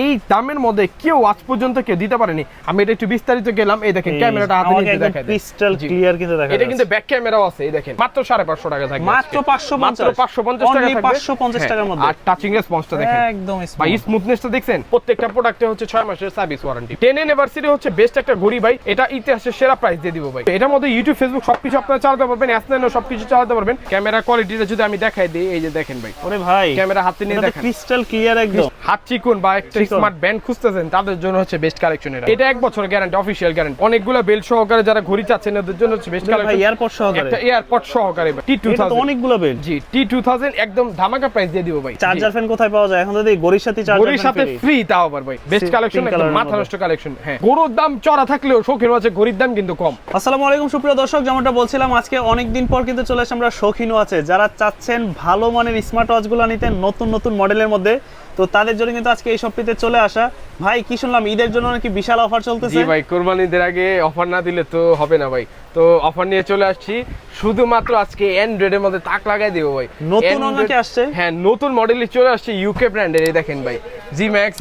এই দামের মধ্যে কেউ আজ পর্যন্ত কেউ দিতে পারেনি। আমি এটা একটু বিস্তারিত গেলাম, এই দেখেন ক্যামেরাটা হাতে নিয়ে দেখাই দেন, ক্রিস্টাল ক্লিয়ার কিন্তু দেখা যাচ্ছে। এটা কিন্তু ব্যাক ক্যামেরাও আছে, এই দেখেন মাত্র 550 টাকা থাকবে, মাত্র 550 টাকা থাকবে, 550 টাকার মধ্যে। আর টাচিং রেসপন্সটা দেখেন একদম ভাই, স্মুথনেসটা দেখছেন। প্রত্যেকটা প্রোডাক্টে হচ্ছে 6 মাসের সার্ভিস ওয়ারেন্টি। 10 অ্যানিভার্সারি হচ্ছে বেস্ট একটা ঘড়ি ভাই, এটা ইতিহাসের সেরা প্রাইস দিয়ে দিব ভাই। এটার মধ্যে ইউটিউব ফেসবুক সবকিছু আপনারা চালাতে পারবেন, S9 সবকিছু চালাতে পারবেন। ক্যামেরা কোয়ালিটিটা যদি আমি দেখাই দিই, এই যে দেখেন ভাই, ওরে ভাই ক্যামেরা হাতে নিয়ে দেখেন ক্রিস্টাল ক্লিয়ার একদম। হাত চিকুন বা একটা স্মার্ট ব্যান্ড খুঁজতেছেন তাদের জন্য হচ্ছে বেস্ট কালেকশন। এটা 1 বছর গ্যারান্টি, অফিশিয়াল গ্যারান্টি। অনেকগুলো বেল্ট সহকারে যারা ঘড়ি চাচ্ছেন এদের জন্য হচ্ছে বেস্ট কালেকশন। ভাই এয়ারপড সহকারে, একটা এয়ারপড সহকারে এটা তো অনেকগুলো বেল্ট। জি T2000 একদম ধামাকা প্রাইস দিয়ে দিব ভাই। চার্জার ফ্যান কোথায় পাওয়া যায় এখন? যদি ঘড়ির সাথে চার্জার ঘড়ির সাথে ফ্রি তাও আবার ভাই, বেস্ট কালেকশন, একদম মাথা নষ্ট কালেকশন। হ্যাঁ, গরুর দাম চড়া থাকলেও শৌখিন আছে ঘড়ির দাম কিন্তু কম। আসসালামু আলাইকুম সুপ্রিয় দর্শক, যেমনটা বলছিলাম আজকে অনেক দিন পর কিন্তু চলে আসে আমরা শৌখিন আছে যারা চাচ্ছেন ভালো মানের স্মার্ট ওয়াচগুলো নিতে নতুন নতুন মডেলের মধ্যে, তো তাদের জন্য কিন্তু আজকে এই শপটিতে চলে আসা। ভাই কি শুনলাম ঈদের জন্য নাকি বিশাল অফার চলতেছে? জি ভাই, কুরবানিদের আগে অফার না দিলে তো হবে না ভাই, তো অফার নিয়ে চলে আসছি। শুধুমাত্র আজকে অ্যান্ড্রয়েডের মধ্যে তাক লাগাই দেবো ভাই। নতুন অনেকে আসছে, হ্যাঁ নতুন মডেলই চলে আসছে ইউকে ব্র্যান্ডের, এই দেখেন ভাই জি ম্যাক্স,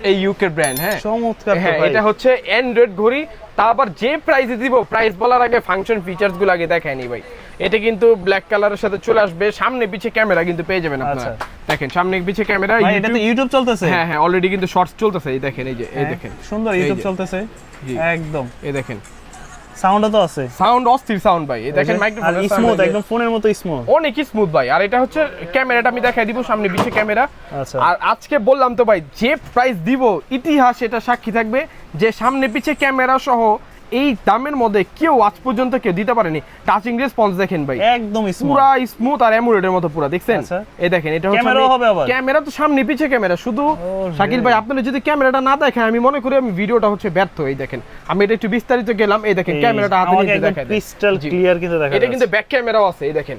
এই ইউকে ব্র্যান্ড। হ্যাঁ চমৎকার। হ্যাঁ, এটা হচ্ছে অ্যান্ড্রয়েড ঘড়ি, তা আবার যে প্রাইসে দিব, প্রাইস বলার আগে ফাংশন ফিচার্স গুলো আগে দেখায়নি ভাই। এটা কিন্তু ব্ল্যাক কালারের সাথে চলে আসবে, সামনে পিছে ক্যামেরা কিন্তু পেয়ে যাবেন আপনারা। দেখেন সামনে পিছে ক্যামেরা, এটা তো ইউটিউব চলতেছে। হ্যাঁ হ্যাঁ, অলরেডি কিন্তু শর্টস চলতেছে, এই দেখেন, এই যে এই দেখেন সুন্দর ইউটিউব চলতেছে একদম। এই দেখেন সাউন্ডও তো আছে, সাউন্ড অস্থির সাউন্ড ভাই। এই দেখেন মাইক্রোফোন স্মুথ, একদম ফোনের মতো স্মুথ, অনেক স্মুথ ভাই। আর এটা হচ্ছে ক্যামেরাটা আমি দেখাই দিব, সামনে পিছে ক্যামেরা। আচ্ছা, আর আজকে বললাম তো ভাই, যে প্রাইস দিব ইতিহাস এটা সাক্ষী থাকবে, যে সামনে পিছে ক্যামেরা সহ এই দামের মধ্যে কেউ আজ পর্যন্ত কেউ দিতে পারেনি। টাচিং রেসপন্স দেখেন ভাই, একদম পুরা স্মুথ আর এমুলেটের মতো পুরা, দেখছেন? এই দেখেন, এটা হচ্ছে ক্যামেরা তো সামনে পিছে ক্যামেরা শুধু। শাকিল ভাই আপনারা যদি ক্যামেরাটা না দেখেন, আমি মনে করি আমি ভিডিওটা হচ্ছে ব্যর্থ। এই দেখেন আমি এটা একটু বিস্তারিত গেলাম, এই দেখেন ক্যামেরাটা হাতে নিয়ে দেখাই, ক্রিস্টাল ক্লিয়ার কিন্তু দেখা যাচ্ছে। এটা কিন্তু ব্যাক ক্যামেরাও আছে, এই দেখেন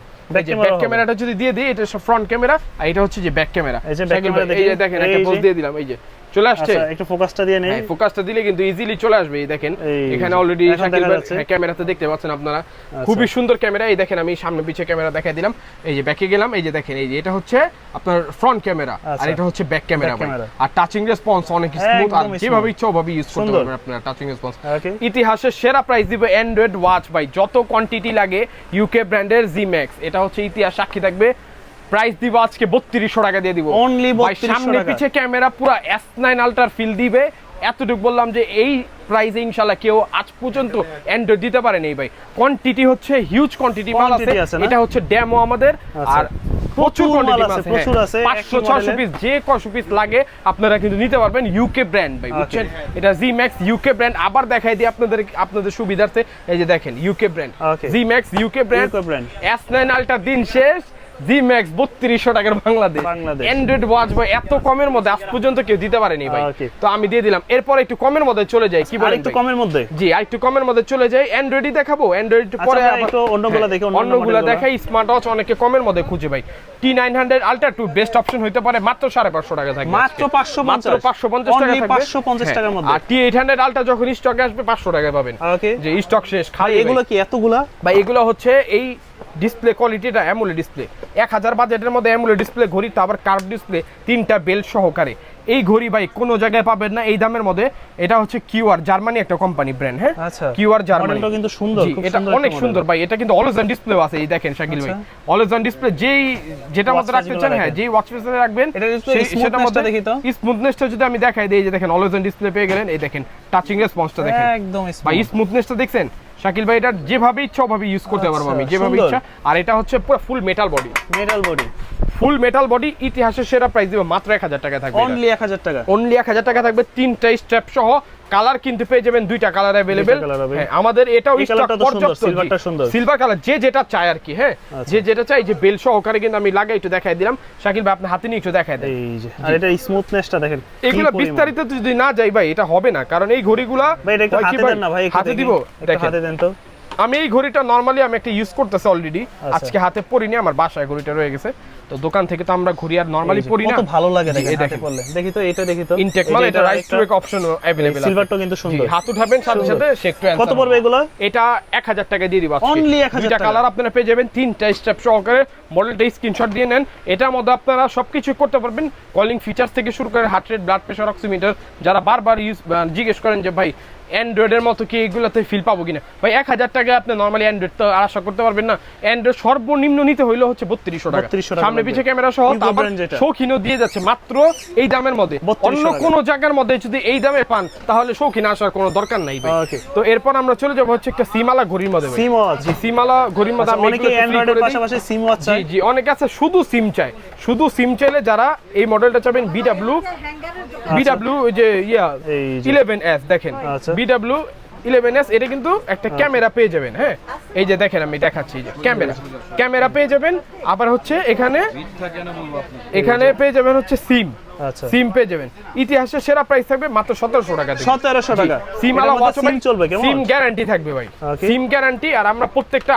ব্যাক ক্যামেরাটা যদি দিয়ে দিই, এটা ফ্রন্ট ক্যামেরা আর এটা হচ্ছে যে ব্যাক ক্যামেরা। এই যে দেখেন একটা পোজ দিয়ে দিলাম, এই যে চলে আসছে। একটু ফোকাসটা দিয়ে নেই, ফোকাসটা দিলে কিন্তু ইজিলি চলে আসবে। এই দেখেন এখানে অলরেডি শাকিল ভাই ক্যামেরাতে দেখতে পাচ্ছেন আপনারা, খুবই সুন্দর ক্যামেরা। এই দেখেন আমি সামনে পিছে ক্যামেরা দেখাই দিলাম, এই যে ব্যাকে গেলাম, এই যে দেখেন, এই যে এটা হচ্ছে আপনার ফ্রন্ট ক্যামেরা আর এটা হচ্ছে ব্যাক ক্যামেরা। আর টাচিং রেসপন্স অনেক স্মুথ, আর যেভাবে ইচ্ছা ওভাবে ইউজ করতে পারবেন আপনারা টাচিং রেসপন্স। ইতিহাসের সেরা প্রাইস দিব অ্যান্ড্রয়েড ওয়াচ ভাই, যত কোয়ান্টিটি লাগে ইউকে ব্র্যান্ডের জি ম্যাক্স, এটা হচ্ছে ইতিহাস সাক্ষী থাকবে। প্রাইস দিব আজকে 3200 টাকা দিয়ে দিব অনলি 3200 টাকা। সামনে পিছে ক্যামেরা পুরো S9 আলট্রার ফিল দিবে। এতটুকু বললাম যে এই প্রাইসে ইনশাআল্লাহ কেউ আজ পর্যন্ত অ্যান্ড্রয়েড দিতে পারেনি ভাই। কোয়ান্টিটি হচ্ছে হিউজ কোয়ান্টিটি মাল আছে, এটা হচ্ছে ডেমো আমাদের। আর প্রচুর কোয়ান্টিটি আছে, প্রচুর আছে, 500-600 পিস, যে কয়শো পিস লাগে আপনারা কিন্তু নিতে পারবেন। ইউকে ব্র্যান্ড ভাই, বুঝছেন? এটা জি ম্যাক্স ইউকে ব্র্যান্ড। আবার দেখাই দিই আপনাদের সুবিধার্থে, এই যে দেখেন UK brand, G Max UK brand. S9 ultra দিন শেষ, জি ম্যাক্স 3200 টাকার বাংলাদেশ অ্যান্ড্রয়েড ওয়াচ ভাই, এত কমের মধ্যে আজ পর্যন্ত কেউ দিতে পারেনি ভাই, তো আমি দিয়ে দিলাম। এরপর একটু কমের মধ্যে চলে যাই, কি বলেন? একটু কমের মধ্যে, জি আরেকটু কমের মধ্যে চলে যাই। অ্যান্ড্রয়েডই দেখাবো, অ্যান্ড্রয়েড পরে একটু অন্যগুলো দেখি, অন্যগুলো দেখাই। স্মার্ট ওয়াচ অনেকে কমের মধ্যে খুঁজে ভাই। T900 আলট্রা 2 বেস্ট অপশন হইতে পারে, মাত্র 550 টাকা থাকবে, মাত্র 550 টাকা থাকবে, 550 টাকার মধ্যে। আর T800 আলট্রা যখন স্টকে আসবে 500 টাকা পাবেন, যে স্টক শেষ খালি। এগুলো কি এতগুলা ভাই? এগুলো হচ্ছে এই ডিসপ্লে কোয়ালিটিটা অ্যামোলেড ডিসপ্লে, 1000 বাজেটের মধ্যে অ্যামোলেড ডিসপ্লে ঘড়ি, তো আবার কার্ভ ডিসপ্লে, 3টা বেল্ট সহকারে। এই ঘড়ি ভাই কোনো জায়গায় পাবেন না এই দামের মধ্যে। এটা হচ্ছে কিউআর, জার্মানি একটা কোম্পানি ব্র্যান্ড। হ্যাঁ কিউআর জার্মানি, মডেলটা কিন্তু সুন্দর, এটা অনেক সুন্দর ভাই। এটা কিন্তু অলওয়েজ অন ডিসপ্লে আছে, এই দেখেন শাকিল ভাই, অলওয়েজ অন ডিসপ্লে। যেটা মধ্যে রাখতে চান, হ্যাঁ যেই ওয়াচ ফেসে রাখবেন সেটার মধ্যে দেখি তো স্মুথনেসটা যদি আমি দেখাই দিই, এই যে দেখেন অলওয়েজ অন ডিসপ্লে পেয়ে গেলেন। এই দেখেন টাচিং রেসপন্সটা দেখেন একদম ভাই, স্মুথনেসটা দেখছেন শাকিল ভাই? এটা যেভাবে ইচ্ছা ওভাবে ইউজ করতে পারবো আমি, যেভাবে ইচ্ছা। আর এটা হচ্ছে পুরো ফুল মেটাল বডি, ফুল মেটাল বডি। ইতিহাসের সেরা প্রাইস দিব মাত্র 1000 টাকা থাকবে, অনলি 1000 টাকা, অনলি 1000 টাকা থাকবে। 3টা স্ট্র্যাপ সহ, কালার কিন্তু পেয়ে যাবেন 2টা কালার अवेलेबल। হ্যাঁ আমাদের এটাও স্টক পর্যাপ্ত, সিলভারটা সুন্দর, সিলভার কালার, যে যেটা চায় আর কি। হ্যাঁ যে যেটা চাই, যে বেল সহকারে কিন্তু আমি লাগাই একটু দেখাই দিলাম। শাকিল ভাই আপনি হাতে নিয়ে একটু দেখাই দেন, এই যে। আর এটা স্মুথনেসটা দেখেন, এগুলা বিস্তারিত যদি না যাই ভাই এটা হবে না, কারণ এই ঘড়িগুলা ভাই এটা একটু হাতে দেন না ভাই, হাতে দিব, দেখেন হাতে দেন তো। আমি এই ঘড়িটা নরমালি আমি একটা ইউজ করতেছি অলরেডি, আজকে হাতে পরিনি, আমার বাসায় ঘড়িটা রয়ে গেছে। তো দোকান থেকে তো আমরা ঘড়ি আর নরমালি পরি না, কত ভালো লাগে জি, এই দেখেন দেখেন। হাতে পরলে। দেখি তো এটা, দেখি তো ইনটেক মাল, এটা রাইট টু ওয়েক অপশনও अवेलेबल আছে। সিলভারটা কিন্তু সুন্দর, হাত উঠাবেন সাথে সুন্দর। সাথে সে একটু কত answer পড়বে হবে। এগুলো? এটা 1000 টাকা দিয়ে দিব আজকে। Only 1000 দুইটা টাকা। কালার আপনারা পেয়ে যাবেন, তিনটা স্টেপ সহকারে। মডেলটা স্ক্রিনশট দিয়ে নেন। এটার মধ্যে আপনারা সবকিছু করতে পারবেন, কলিং ফিচার থেকে শুরু করে heart rate, blood pressure, oximeter. যারা বারবার জিজ্ঞেস করেন যে ভাই অ্যান্ড্রয়েডের মতো কি এগুলোতে ফিল পাবো কিনা, ভাই 1000 টাকায় আপনি নরমালি অ্যান্ড্রয়েড তো আশা করতে পারবেন না। অ্যান্ড্রয়েড সর্বনিম্ন নিতে হইলে হচ্ছে 3200 টাকা, 3200 টাকা সামনে লাগবে। পিছে ক্যামেরা সহ। Hugo আবার brand যেটা। শৌখিনও দিয়ে যাচ্ছে মাত্র এই দামের মধ্যে। 3200 অন্য টাকা। কোন জায়গার মধ্যে যদি এই দামে পান তাহলে শৌখিন আসার কোনো দরকার নাই ভাই। Okay. তো এরপর আমরা চলে যাবো হচ্ছে একটা সিমালা ঘড়ির মধ্যে ভাই। সিম ওয়াচ। জি, সিমালা ঘড়ির মধ্যে আমি অনেকে এগুলো free অ্যান্ড্রয়েডের করে দিই। পাশাপাশি সিম ওয়াচ জি চায়। জি, অনেকে আছে শুধু সিম চায়। শুধু সিম চাইলে যারা এই মডেলটা চাবেন বিডব্লিউ ওই যে এই যে। 11s দেখেন, আচ্ছা। বিডব্লিউ 11s, এটা কিন্তু একটা ক্যামেরা পেয়ে যাবেন। হ্যাঁ, এই যে দেখেন আমি দেখাচ্ছি, এই যে ক্যামেরা পেয়ে যাবেন। আবার হচ্ছে এখানে পেয়ে যাবেন হচ্ছে সিম, আচ্ছা, সিম পেয়ে যাবেন। ইতিহাসের সেরা প্রাইস থাকবে মাত্র 1700 টাকা থেকে। 1700 টাকা। সিম এটার আলা মধ্যে ওয়াচ সিম চলবে কেমন? সিম গ্যারান্টি থাকবে ভাই, Okay. সিম গ্যারান্টি। আর আমরা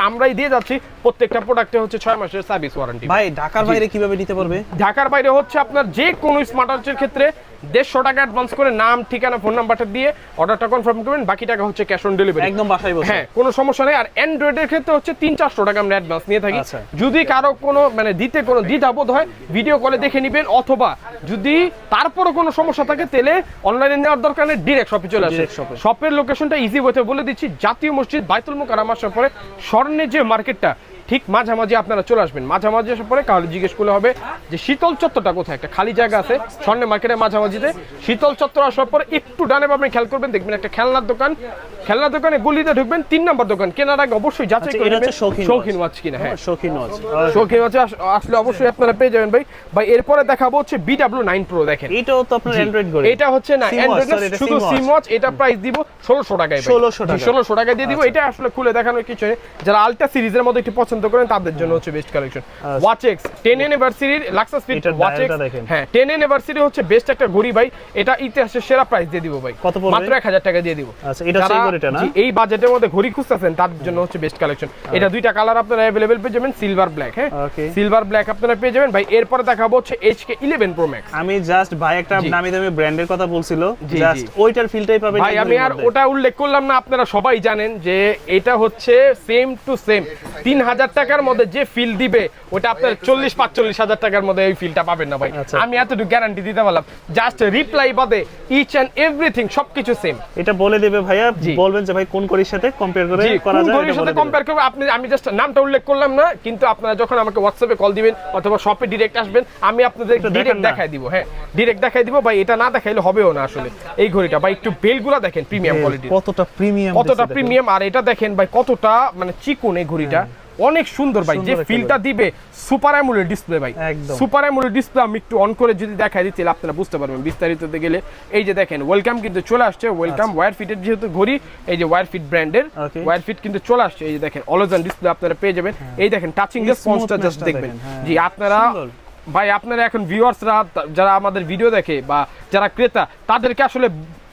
আমরাই দিয়ে যাচ্ছি প্রত্যেকটা প্রোডাক্টে হচ্ছে 6 মাসের সার্ভিস ওয়ারেন্টি। ভাই ঢাকার বাইরে কিভাবে নিতে পারবে? ঢাকার বাইরে হচ্ছে আপনার যে কোনো স্মার্ট ওয়াচের ক্ষেত্রে 150 টাকা অ্যাডভান্স করে নাম, ঠিকানা, ফোন নাম্বারটা দিয়ে অর্ডারটা কনফার্ম করবেন, বাকি টাকা হচ্ছে ক্যাশ অন ডেলিভারি। একদম বাসায় বসে। হ্যাঁ, কোনো সমস্যা নেই। আর অ্যান্ড্রয়েডের ক্ষেত্রে হচ্ছে 300-400 টাকা আমরা অ্যাডভান্স নিয়ে থাকি। আচ্ছা। যদি কারো কোনো মানে দিতে কোনো দ্বিধাবোধ হয় ভিডিও কলে দেখে নেবেন, অথবা যদি তারপরও কোনো সমস্যা থাকে তাহলে অনলাইনে নেওয়ার দরকার নেই, ডিরেক্ট শপে চলে আসে। Direct shop এ। শপের লোকেশনটা ইজি ওয়েতে বলে দিচ্ছি, জাতীয় মসজিদ বাইতুল মুকাররম আসার পরে স্বর্ণের যে মার্কেটটা ঠিক মাঝামাঝি আপনারা চলে আসবেন। মাঝামাঝি আসার পরে কাউকে জিজ্ঞেস করলে হবে যে শীতল চত্বরটা কোথায়, একটা খালি জায়গা আছে স্বর্ণের মার্কেটের মাঝামাঝিতে। শীতল চত্বর আসার পর একটু ডানে বামে খেয়াল করবেন, দেখবেন একটা খেলনার দোকানে গলিতে ঢুকবেন, 3 নম্বর দোকান। কেনার আগে অবশ্যই যাচাই আচ্ছা, করে এটা নেবেন হচ্ছে শৌখিন শৌখিন ওয়াচ কিনা। হ্যাঁ, শৌখিন ওয়াচ। শৌখিন ওয়াচ আসলে অবশ্যই আপনারা পেয়ে যাবেন ভাই। ভাই এরপরে দেখাবো হচ্ছে BW9 Pro। দেখেন এটাও তো আপনার অ্যান্ড্রয়েড ঘড়ি। এটা হচ্ছে না SIM watch, অ্যান্ড্রয়েড, sorry, এটা শুধু SIM watch। সিম ওয়াচ। এটা প্রাইস দিব 1600 টাকায় ভাই। 1600 টাকা। 1600 টাকা দিয়ে দিব। এটা আসলে খুলে দেখানোর কিছু নেই। যারা আলট্রা সিরিজের মধ্যে একটু পছন্দ করেন তাদের জন্য হচ্ছে বেস্ট কালেকশন। ওয়াচ এক্স 10 অ্যানিভার্সারির লাক্সাস ফিট এটার ওয়াচ এক্স। dialটা দেখেন। হ্যাঁ, 10 অ্যানিভার্সারি হচ্ছে বেস্ট একটা ঘড়ি ভাই। এটা ইতিহাসের সেরা প্রাইস দিয়ে দিব ভাই। কত পড়বে? মাত্র 1000 টাকা দিয়ে দিব। আচ্ছা, এটা সেই যারা ঘড়িটা না? জি, এই বাজেটের মধ্যে ঘড়ি খুঁজতেছেন তাদের জন্য হচ্ছে বেস্ট কালেকশন। এটা দুইটা কালার আপনারা अवेलेबल পেয়ে যাবেন, সিলভার ব্ল্যাক। হ্যাঁ, Okay. সিলভার ব্ল্যাক আপনারা পেয়ে যাবেন ভাই। এরপরে দেখাবো হচ্ছে HK11 Pro Max। আমি জাস্ট ভাই একটা জি। নামি দামি ব্র্যান্ডের কথা বলছিল, জি, জাস্ট জি। ওইটার ফিলটাই পাবেন ভাই এই আমি ঘড়ির আর মধ্যে। ওটা উল্লেখ করলাম না, আপনারা সবাই জানেন যে এটা হচ্ছে সেম টু সেম 3000 টাকার মধ্যে যে ফিল দিবে ওটা আপনার 40-45 হাজার টাকার মধ্যে এই ফিলটা পাবেন না ভাই। আচ্ছা। আমি এতটুকু গ্যারান্টি দিতে পারলাম। জাস্ট রিপ্লাই বাদে ইচ এন্ড এভরিথিং সবকিছু সেম। এটা বলে দিবে ভাইয়া, জি। বলবেন যে ভাই কোন ঘড়ির সাথে কম্পেয়ার করে জি, করা কোন যায় ঘড়ির এটা সাথে বলে দিবে। কম্পেয়ার করবে আমি জাস্ট নামটা উল্লেখ করলাম না, কিন্তু আপনারা যখন আমাকে হোয়াটসঅ্যাপে কল দিবেন অথবা শপে ডিরেক্ট আসবেন আমি আপনাদের একটু ডিরেক্ট দেখান না। দেখাই দিব। হ্যাঁ, ডিরেক্ট দেখাই দিব ভাই। এটা না দেখাইলে হবেও না আসলে এই ঘড়িটা ভাই। একটু বেলগুলা দেখেন প্রিমিয়াম কোয়ালিটি, কতটা প্রিমিয়াম, কতটা প্রিমিয়াম। আর এটা দেখেন ভাই কতটা মানে চিকন এই ঘড়িটা, অনেক সুন্দর ভাই। যে সুন্দর একটা ফিলটা দিবে সুপার অ্যামোলেড ডিসপ্লে ভাই, একদম। Super AMOLED display. আমি একটু অন করে যদি দেখাই দিই তাহলে আপনারা বুঝতে পারবেন বিস্তারিততে গেলে। এই যে দেখেন ওয়েলকাম কিন্তু চলে আসছে, ওয়েলকাম ওয়্যার ফিটের যেহেতু ঘড়ি, এই যে ওয়্যার ফিট ব্র্যান্ডের Okay. ওয়্যার ফিট কিন্তু চলে আসছে। এই যে দেখেন অলওয়েজ ডিসপ্লে আপনারা পেয়ে যাবেন। এই দেখেন টাচিং রেসপন্সটা জাস্ট smoothness-টা দেখবেন। দেখেন, হ্যাঁ। জি, আপনারা সুন্দর। ভাই আপনারা এখন ভিউয়ার্সরা যারা আমাদের ভিডিও দেখে বা যারা ক্রেতা তাদেরকে আসলে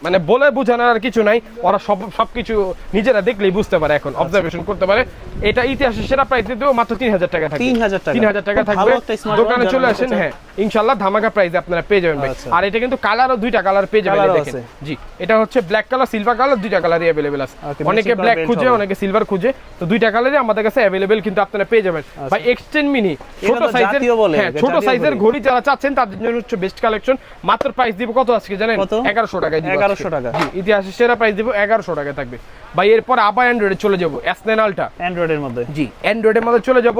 মানে বলে বোঝানোর আর কিছু নাই, ওরা সবকিছু নিজেরা দেখলেই বুঝতে পারে, এখন অবজারভেশন করতে পারে। এটা ইতিহাসের সেরা প্রাইস দিতেও মাত্র 3000 টাকা থাকবে। 3000 টাকা। 3000 টাকা খুব থাকবে। ভালো একটা smart দোকানে watch চলে যারা আসেন। নিতে হ্যাঁ, ইনশাআল্লাহ ধামাকা প্রাইসে আপনারা পেয়ে যাবেন ভাই। আচ্ছা। আর এটা কিন্তু কালারও দুইটা কালার পেয়ে যাবেন, এই কালারও দেখেন। আছে। জি, এটা হচ্ছে ব্ল্যাক কালার, সিলভার কালার, দুইটা কালারই अवेलेबल আছে। Okay, অনেকে matching ব্ল্যাক করা খুঁজে, belt হবে। অনেকে সিলভার খুঁজে, তো দুইটা কালারই আমাদের কাছে अवेलेबल কিন্তু আপনারা পেয়ে যাবেন ভাই। এক্সটেন্ড মিনি ছোট তো সাইজের, জাতীয় বলে, হ্যাঁ এটা ছোট জাতীয় সাইজের ঘড়ি। ঘড়ি যারা চাচ্ছেন তাদের জন্য হচ্ছে বেস্ট কালেকশন। মাত্র প্রাইস দিব কত আজকে জানেন? কত? 1100 টাকায় দিব। 1100 টাকা। জি, ইতিহাসের সেরা প্রাইস দিব 1100 টাকায় থাকবে ভাই। এরপর আবার অ্যান্ড্রয়েডে চলে যাব, S9 আলট্রা। অ্যান্ড্রয়েডের মধ্যে। জি, অ্যান্ড্রয়েডের মধ্যে চলে যাব।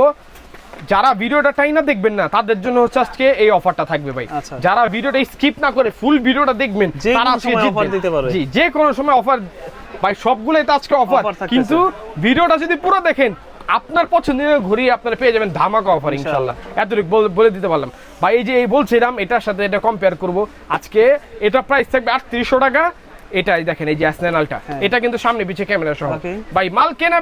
যারা ভিডিওটা টাই না দেখবেন না তাদের জন্য হচ্ছে আজকে এই অফারটা থাকবে ভাই। আচ্ছা। যারা ভিডিওটা স্কিপ না করে ফুল ভিডিওটা দেখবেন যে তারা কোনো আজকে সময় জিতবেন। offer দিতে পারবে। জি, যে কোনো সময় অফার ভাই, সবগুলোই তো আজকে অফার, Offer থাকতেছে। কিন্তু ভিডিওটা যদি পুরো দেখেন আপনার পছন্দের ঘড়ি আপনারা পেয়ে যাবেন ধামাকা অফার ইনশাআল্লাহ। এতটুকু বলে দিতে পারলাম ভাই। এই যে এই বলছিলাম এটার সাথে এটা কম্পেয়ার করব আজকে। এটা প্রাইস থাকবে 3800 টাকা। এটাই দেখেন এই যে S9 আলট্রা, এটা কিন্তু সামনে পিছে ক্যামেরা সহ Okay. ভাই। মাল কেনা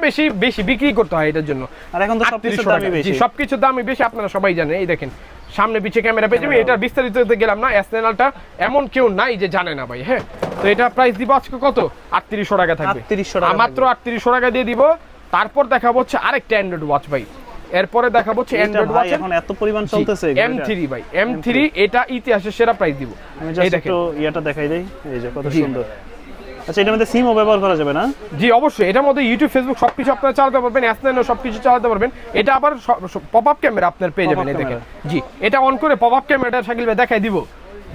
বেশি বিক্রি করতে হয় এটার জন্য। আর এখন তো সবকিছুর 3800 দামই টাকা। বেশি। জি, সবকিছুর দামই বেশি, আপনারা সবাই জানেন। এই দেখেন সামনে পিছে ক্যামেরা পেয়ে যাবেন। এটার বিস্তারিততে গেলাম না। S9 আলট্রা এমন কেউ নাই যে জানে না ভাই। হ্যাঁ, তো এটা প্রাইস দিব আজকে কত? 3800 টাকা থাকবে। 3800 টাকা মাত্র 3800 টাকা দিয়ে দিব। তারপর দেখাবো হচ্ছে আরেকটা অ্যান্ড্রয়েড ওয়াচ ভাই। এরপরে দেখাবো হচ্ছে অ্যান্ড্রয়েড ওয়াচ এখন এত পরিমাণ চলতেছে M3 ভাই M3 এটা ইতিহাসের সেরা প্রাইস দিব। আমি জাস্ট একটু ইয়াটা দেখাই দেই, এই যে কত সুন্দর। আচ্ছা এটার মধ্যে সিমও ব্যবহার করা যাবে না? জি অবশ্যই, এটার মধ্যে ইউটিউব ফেসবুক সবকিছু আপনারা চালাতে পারবেন, S9 সবকিছু চালাতে পারবেন। এটা আবার পপ আপ ক্যামেরা আপনার পেয়ে যাবেন, এই দেখেন। জি এটা অন করে পপ আপ ক্যামেরাটা শাকিল ভাই দেখাই দিব,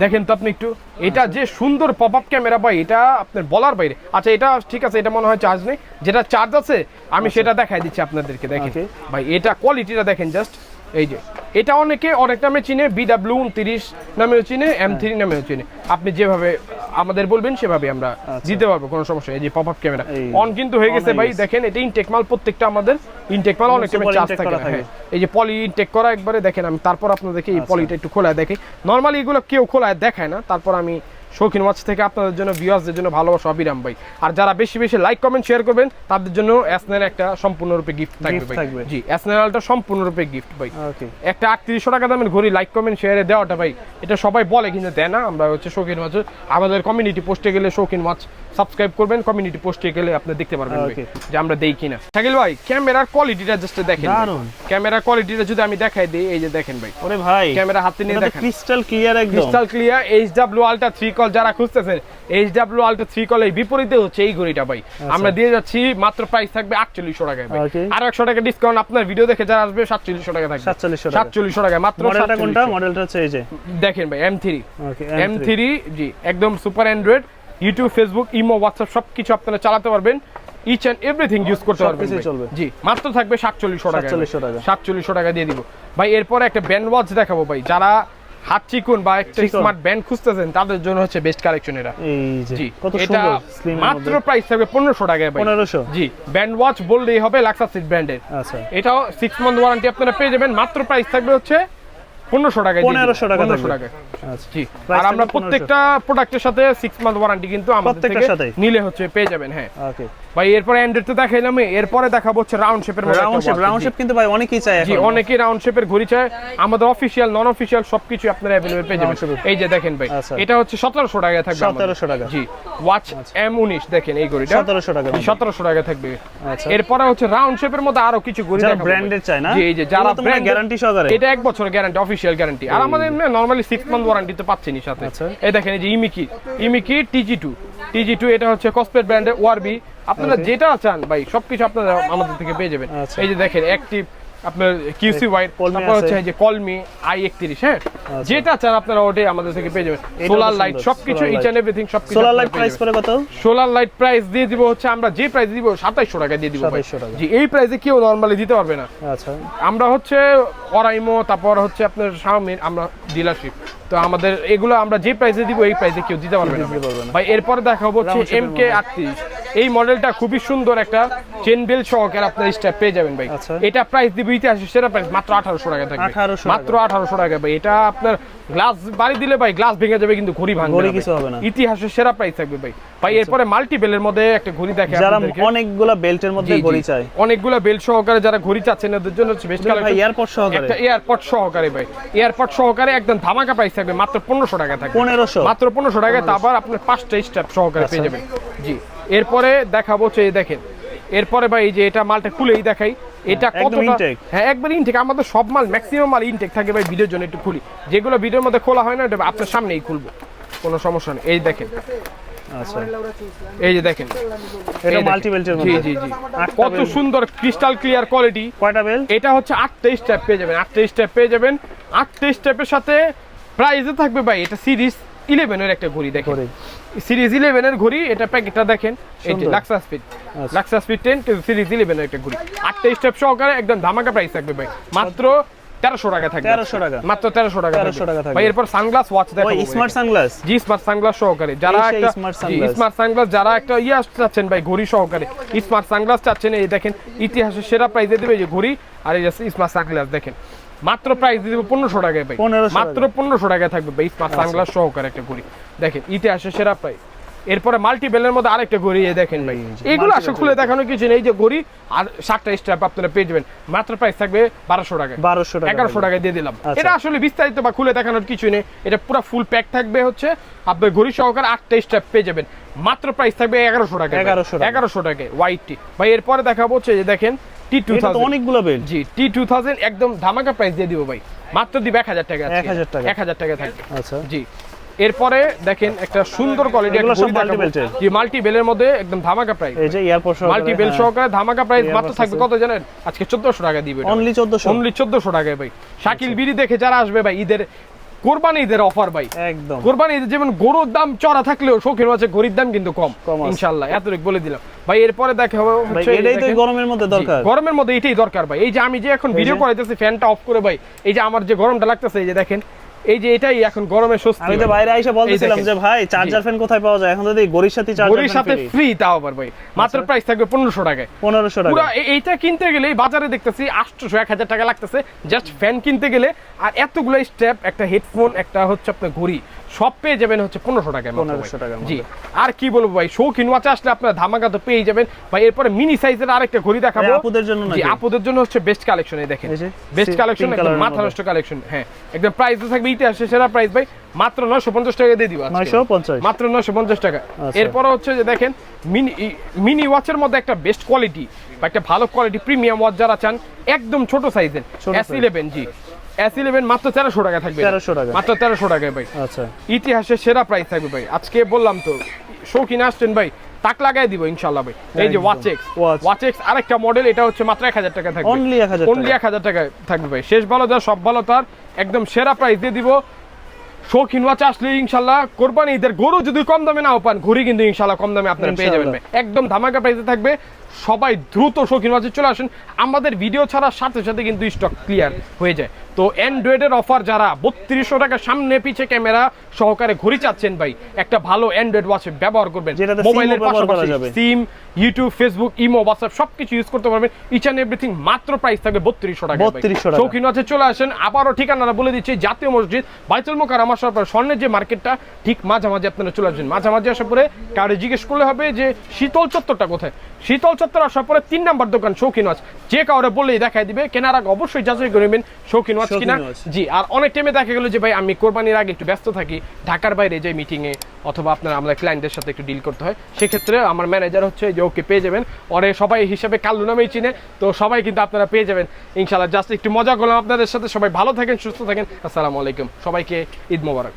দেখেন তো আপনি একটু, এটা যে সুন্দর পপ আপ ক্যামেরা ভাই, এটা আপনার বলার বাইরে। আচ্ছা এটা ঠিক আছে, এটা মনে হয় চার্জ নেই, যেটা চার্জ আছে আমি সেটা দেখাই দিচ্ছি আপনাদেরকে, দেখেন ভাই এটা কোয়ালিটিটা দেখেন জাস্ট। এই যে এটা অনেক নামে চিনে, BW29 নামেও চিনে, M3 নামেও চিনে, আপনি যেভাবে আমাদের বলবেন সেভাবে আমরা দিতে পারবো, কোনো সমস্যা। এই যে পপ আপ ক্যামেরা অন কিন্তু হয়ে গেছে ভাই, দেখেন এটা ইনটেক মাল, প্রত্যেকটা আমাদের ইনটেক মাল, অনেক টাইমে চার্জ থাকে। হ্যাঁ এই যে পলি ইনটেক করা একবারে, দেখেন আমি তারপর আপনাদেরকে এই পলিটা একটু খোলায় দেখি। নরমালি এগুলো কেউ খোলায় দেখায় না, তারপর আমি শৌখিন ওয়াচ থেকে আপনাদের জন্য, ভিউয়ার্সদের জন্য ভালোবাসা অবিরাম ভাই। আর যারা বেশি বেশি লাইক কমেন্ট শেয়ার করবেন তাদের জন্য S9 একটা সম্পূর্ণরূপে গিফট থাকবে ভাই। জি S9 আলট্রা সম্পূর্ণরূপে গিফট ভাই। একটা 3800 টাকা দামের ঘড়ি লাইক কমেন্ট শেয়ারে দেওয়াটা ভাই, এটা সবাই বলে কিন্তু দেয় না। আমরা হচ্ছে শৌখিন ওয়াচ আমাদের কমিউনিটি পোস্টে গেলে শৌখিন ওয়াচ সাবস্ক্রাইব করবেন, কমিউনিটি পোস্টে গেলে আপনি দেখতে পারবেন যে আমরা দেই কিনা। শাকিল ভাই ক্যামেরার কোয়ালিটিটা জাস্ট দেখেন, ক্যামেরার কোয়ালিটিটা যদি আমি দেখাই দিই, এই যে দেখেন ভাই, ওরে ভাই ক্যামেরা হাতে নিয়ে দেখেন, ক্রিস্টাল ক্লিয়ার, একদম crystal clear. HW ultra 3 call যারা খুঁজতেছেন, HW আলট্রা 3 কল এর বিপরীতে হচ্ছে এই ঘড়িটা ভাই। আমরা দিয়ে যাচ্ছি মাত্র প্রাইস থাকবে 4800 টাকায় ভাই, আর 100 টাকা ডিসকাউন্ট আপনার ভিডিও দেখে যারা আসবে 4700 টাকা থাকবে, 4700 টাকা মাত্র। মডেলটা কোনটা? মডেলটা হচ্ছে এই যে দেখেন ভাই M3। M3 জি একদম super Android, YouTube Facebook imo WhatsApp সবকিছু আপনারা চালাতে পারবেন, ইচ এন্ড এভরিথিং ইউজ করতে পারবেন জি। মাত্র থাকবে 4700 টাকা, 4700 টাকা দিয়ে দিব ভাই। এরপরে একটা ব্যান্ড ওয়াচ দেখাবো ভাই, যারা হাত চিকুন বা একটা স্মার্ট ব্যান্ড খুঁজতেছেন তাদের জন্য হচ্ছে বেস্ট কালেকশন এটা। জি কত সুন্দর, মাত্র প্রাইস থাকবে 1500 টাকায় ভাই। 1500 জি। ব্যান্ড ওয়াচ বললেই হবে লাক্সাসিড ব্র্যান্ডের। আচ্ছা এটাও 6 মান্থ ওয়ারেন্টি আপনারা পেয়ে যাবেন, মাত্র প্রাইস থাকবে হচ্ছে 1500 টাকা, 1500 টাকা। আচ্ছা জি। আর আমরা প্রত্যেকটা প্রোডাক্টের সাথে 6 মান্থ ওয়ারেন্টি কিন্তু আমাদের থেকে নিলে হচ্ছে পেয়ে যাবেন। হ্যাঁ ওকে ভাই। এরপর অ্যান্ড্রয়েড তো দেখাইলাম, এরপরে দেখাবো হচ্ছে রাউন্ড শেপের মধ্যে। রাউন্ড শেপ কিন্তু ভাই অনেকেই চায়, জি অনেকেই রাউন্ড শেপের ঘড়ি চায়, আমাদের অফিশিয়াল নন অফিশিয়াল সবকিছু আপনারা अवेलेबल পেয়ে যাবেন। এই যে দেখেন ভাই, এটা হচ্ছে 1700 টাকায় থাকবে, 1700 টাকা জি। ওয়াচ M19 দেখেন, এই ঘড়িটা 1700 টাকা, 1700 টাকা থাকবে। আচ্ছা এরপরে হচ্ছে রাউন্ড শেপের মধ্যে আরো কিছু ঘড়ি দেখাবো, ব্র্যান্ডের চাই না। জি এই যে যারা ব্র্যান্ড গ্যারান্টি সহকারে, এটা 1 বছরের গ্যারান্টি, অফিশিয়াল গ্যারান্টি। আর আমাদের নরমালি 6 মান্থ ওয়ারেন্টি তো পাচ্ছেনই সাথে। এই দেখেন এই যে ইমিকি TG2 এটা হচ্ছে কসপেট ব্র্যান্ডের ওয়ারবি। আপনারা যেটা চান ভাই সবকিছু আপনারা আমাদের থেকে পেয়ে যাবেন। এই যে দেখেন অ্যাক্টিভ আপনার QC হোয়াইট, তারপর হচ্ছে এই যে কলমি i31। হ্যাঁ যেটা চান আপনারা ওটাই আমাদের থেকে পেয়ে যাবেন। সোলার লাইট সবকিছু, ইচ এন্ড এভরিথিং সবকিছু। সোলার লাইট প্রাইস পড়ে কত? সোলার লাইট প্রাইস দিয়ে দিব হচ্ছে, আমরা যে প্রাইস দিব 2700 টাকা দিয়ে দিব ভাই। জি এই প্রাইসে কেউ নরমালি দিতে পারবে না। আচ্ছা আমরা হচ্ছে অরাইমো, তারপর হচ্ছে আপনার শাওমি, আমরা ডিলারশিপ, তো আমাদের এগুলো আমরা যে প্রাইসে দিব এই প্রাইসে কেউ দিতে পারবে না ভাই। এরপরে দেখাবো হচ্ছে MK38। এই মডেলটা খুবই সুন্দর, একটা চেন বেল সহকারে আপনার স্ট্র্যাপ পেয়ে যাবেন ভাই। এটা প্রাইস দিব ইতিহাসের সেরা প্রাইস, মাত্র 1800 টাকা থাকবে, মাত্র 1800 টাকা ভাই। এটা আপনার গ্লাস বাড়ি দিলে ভাই গ্লাস ভেঙে যাবে কিন্তু ঘড়ি ভাঙবে না, কিছু হবে না। ইতিহাসের সেরা প্রাইস থাকবে ভাই। ভাই এরপরে মাল্টি বেলের মধ্যে একটা ঘড়ি দেখে, যারা অনেকগুলা বেল্টের মধ্যে ঘড়ি চায়, অনেকগুলা বেল্ট সহকারে যারা ঘড়ি চাচ্ছেন ওদের জন্য হচ্ছে বেস্ট কালেকশন। এয়ারপড সহকারে, একটা এয়ারপড সহকারে ভাই, এয়ারপড সহকারে একদম ধামাকা প্রাইস থাকবে, মাত্র 1500 টাকা থাকবে, 1500 মাত্র 1500 টাকা। তারপর আপনার 5টা স্ট্র্যাপ সহকারে পেয়ে যাবেন জি। এরপরে দেখাবো হচ্ছে এই দেখেন, এরপরে ভাই এই যে এটা মালটা খুলেই দেখাই, এটা কতটা, হ্যাঁ একবার ইনটেক। আমাদের সব মাল ম্যাক্সিমাম মাল ইনটেক থাকে ভাই, ভিডিওর জন্য একটু খুলি, যেগুলো ভিডিওর মধ্যে খোলা হয় না এটা আপনার সামনেই খুলবো, কোনো সমস্যা নেই। এই দেখেন, আচ্ছা এই যে দেখেন এটা মাল্টি বেল্টের মধ্যে, জি জি জি কত সুন্দর ক্রিস্টাল ক্লিয়ার কোয়ালিটি। কয়টা বেল্ট? এটা হচ্ছে 8টা স্টেপ পেয়ে যাবেন, 8টা স্টেপ পেয়ে যাবেন। 8টা স্টেপের সাথে প্রাইসে থাকবে ভাই, এটা সিরিজ 11 এর একটা ঘড়ি দেখেন, সিরিজ 11 এর ঘড়ি। এটা প্যাকেটটা দেখেন, এই যে লাক্সাসফিট 10 কিন্তু সিরিজ 11 এর একটা ঘড়ি, 8টা স্টেপ সহকারে একদম ধামাকা প্রাইস থাকবে ভাই, মাত্র 1300 টাকা থাকবে, 1300 টাকা মাত্র 1300 টাকা, 1300 টাকা থাকবে ভাই। এরপর সানগ্লাস ওয়াচ দেখাবো, ওই স্মার্ট সানগ্লাস, জি স্মার্ট সানগ্লাস সহকারে, যারা একটা স্মার্ট সানগ্লাস, যারা একটা চাচ্ছেন ভাই ঘড়ি সহকারে স্মার্ট সানগ্লাস চাচ্ছেন, এই দেখেন ইতিহাসের সেরা প্রাইসে দিবে এই যে ঘড়ি আর এই যে স্মার্ট সানগ্লাস দেখেন, মাত্র প্রাইস দিয়ে দেব 1500 টাকায় ভাই, মাত্র 1500 টাকায় থাকবে ভাই স্মার্ট সানগ্লাস সহকারে একটা ঘড়ি দেখেন, ইতিহাসের সেরা প্রাইস। এরপরে মাল্টি বেলের মধ্যে আরেকটা ঘড়ি দেখেন ভাই, এগুলো আসলে খুলে দেখানো কিছু নেই, যে ঘড়ি আর 7টা স্ট্র্যাপ আপনারা পেয়ে যাবেন, মাত্র প্রাইস থাকবে 1200 টাকা, 1100 টাকা দিয়ে দিলাম। এটা আসলে বিস্তারিত বা খুলে দেখানোর কিছু নেই, এটা পুরো ফুল প্যাক থাকবে হচ্ছে আপনার ঘড়ি সহকারে 8টা স্ট্র্যাপ পেয়ে যাবেন, মাত্র প্রাইস থাকবে 1100 টাকা, 1100 টাকায় ওয়াইটি ভাই। এরপরে দেখাবো হচ্ছে যে দেখেন T2000 অনেকগুলো বেল্ট। জি T2000 একদম ধামাকা প্রাইস দিয়ে দিব ভাই, মাত্র দিব 1000 টাকা। 1000 টাকা, 1000 টাকা থাকবে। আচ্ছা জি এরপরে দেখেন একটা সুন্দর কোয়ালিটি এগুলো একটা সব ঘড়ি দেখাবো। multi belt-এর। জি মাল্টি বেলের মধ্যে একদম ধামাকা প্রাইস, এই যে এয়ারপোর্ট সহকারে, মাল্টি বেল সহকারে ধামাকা প্রাইস মাত্র থাকবে আছে। কত জানেন? আজকে 1400 টাকা দিবে। অনলি 1400, অনলি 1400 টাকায় ভাই। শাকিল বিডি দেখে যারা আসবে ভাই, ঈদের কোরবানি ঈদের অফার ভাই, একদম কোরবানি ঈদের যেমন গরুর দাম চড়া থাকলেও শৌখিন মাছে ঘড়ির দাম কিন্তু কম আছে। ইনশাআল্লাহ, এতটুকু বলে দিলাম ভাই। এরপরে দেখে হবে ভাই হচ্ছে এটাই তো দেখেন, গরমের মধ্যে জি, দরকার। গরমের মধ্যে এটাই দরকার ভাই। এই যে আমি যে এখন ভিডিও করাইতেছি ফ্যানটা অফ করে ভাই, এই যে আমার যে গরমটা লাগতেছে, এই যে দেখেন, এই যে এটাই এখন গরমের স্বস্তি। আমি তো বাইরে আইসা বলতেছিলাম যে ভাই চার্জার ফ্যান কোথায় পাওয়া যায়, এখন যদি গড়ির সাথে চার্জার ঘড়ির সাথে ফ্রি, তাও আবার ভাই মাত্র প্রাইস থাকবে 1500 টাকায়। 1500 পুরো টাকা। এইটা কিনতে গেলে বাজারে দেখতেছি 800 1000 টাকা লাগতেছে জাস্ট ফ্যান কিনতে গেলে, আর এতগুলো স্টেপ, একটা হেডফোন, একটা হচ্ছে আপনার ঘড়ি, সব পেয়ে যাবেন হচ্ছে 1500 টাকায়। 1500 টাকার জি মধ্যে। আর কি বলবো ভাই, শৌখিন ওয়াচে আসলে আপনার ধামাকা তো পেয়ে যাবেন ভাই। এরপরে মিনি সাইজের আরেকটা ঘড়ি দেখাবো ভাই, আপুদের জন্য জি, নাকি? আপুদের জন্য হচ্ছে বেস্ট কালেকশন। এই দেখেন এই যে বেস্ট কালেকশন, pink একদম colour-এর মাথা মধ্যে। নষ্ট কালেকশন। হ্যাঁ একদম প্রাইস থাকবে ইতিহাসের সেরা প্রাইস ভাই, মাত্র 950 টাকা দিয়ে দিব আজকে। 950, মাত্র 950 টাকা। আচ্ছা। এরপরে হচ্ছে যে দেখেন মিনি ওয়াচের মধ্যে একটা বেস্ট কোয়ালিটি বা একটা ভালো কোয়ালিটি প্রিমিয়াম ওয়াচ যারা চান, একদম ছোট সাইজের ছোট S11, জি S11 মাত্র 1300 টাকা থাকবে। 1300 টাকা। মাত্র 1300 টাকায় ভাই, আচ্ছা ইতিহাসের সেরা প্রাইস থাকবে ভাই। আজকে বললাম তো শৌখিন আসছেন ভাই, তাক লাগাই দিব ইনশাআল্লাহ ভাই। এই যে একদম। ওয়াচেক্স, Watch। ওয়াচেক্স আরেকটা মডেল, এটা হচ্ছে মাত্র 1000 টাকা থাকবে। অনলি 1000 অনলি 1000 টাকা থাকবে ভাই। শেষ ভালো যা সব ভালো তার, একদম সেরা প্রাইস দিয়ে দিব। শৌখিন ওয়াচ আসলে ইনশাআল্লাহ কোরবানি ঈদের গরু যদি কম দামে নাও পান, ঘড়ি কিন্তু ইনশাআল্লাহ কম দামে আপনারা পেয়ে যাবেন ভাই। একদম ধামাকা প্রাইসে থাকবে। সবাই দ্রুত শৌখিন ওয়াচে চলে আসেন, আমাদের ভিডিও ছাড়ার সাথে সাথে কিন্তু স্টক ক্লিয়ার হয়ে যায়। তো অ্যান্ড্রয়েডের অফার যারা 3200 টাকা সামনে পিছে ক্যামেরা সহকারে ঘড়ি চাচ্ছেন ভাই, একটা ভালো অ্যান্ড্রয়েড ওয়াচ ব্যবহার করবেন, যেটাতে মোবাইলের SIM ও ব্যবহার করা পাশাপাশি যাবে। সিম, ইউটিউব, ফেসবুক, ইমো, হোয়াটসঅ্যাপ সবকিছু ইউজ করতে পারবেন। ইচ অ্যান্ড এভরিথিং মাত্র প্রাইস থাকবে 3200 টাকা। 3200 টাকা। শৌখিন ওয়াচে চলে আসেন। আবারও ঠিকানাটা বলে দিচ্ছি, জাতীয় মসজিদ বাইতুল মোকাররমা সরকার স্বর্ণের যে মার্কেটটা ঠিক মাঝামাঝি আপনারা চলে আসবেন। মাঝামাঝি আসার পরে কারে জিজ্ঞেস করলে হবে যে শীতল চত্বরটা কোথায়। শীতল চত্বর আসার পরে 3 নাম্বার দোকান শৌখিন ওয়াচ, যে কাউরে বললেই দেখাই দিবে। কেনার আগে অবশ্যই যাচাই করে নেবেন শৌখিন ওয়াচ কিনা। শৌখিন ওয়াচ। জি আর অনেক টাইমে দেখা গেল যে ভাই আমি কোরবানির আগে একটু ব্যস্ত থাকি, ঢাকার বাইরে যাই মিটিংয়ে, অথবা আপনার আমাদের ক্লায়েন্টদের সাথে একটু ডিল করতে হয়, সেক্ষেত্রে আমার ম্যানেজার হচ্ছে যে ওকে পেয়ে যাবেন, ওরে সবাই হিসাবে কাল্লু নামেই চিনে, তো সবাই কিন্তু আপনারা পেয়ে যাবেন ইনশাআল্লাহ। জাস্ট একটু মজা করলাম আপনাদের সাথে। সবাই ভালো থাকেন, সুস্থ থাকেন। আসসালামু আলাইকুম, সবাইকে ঈদ মোবারক।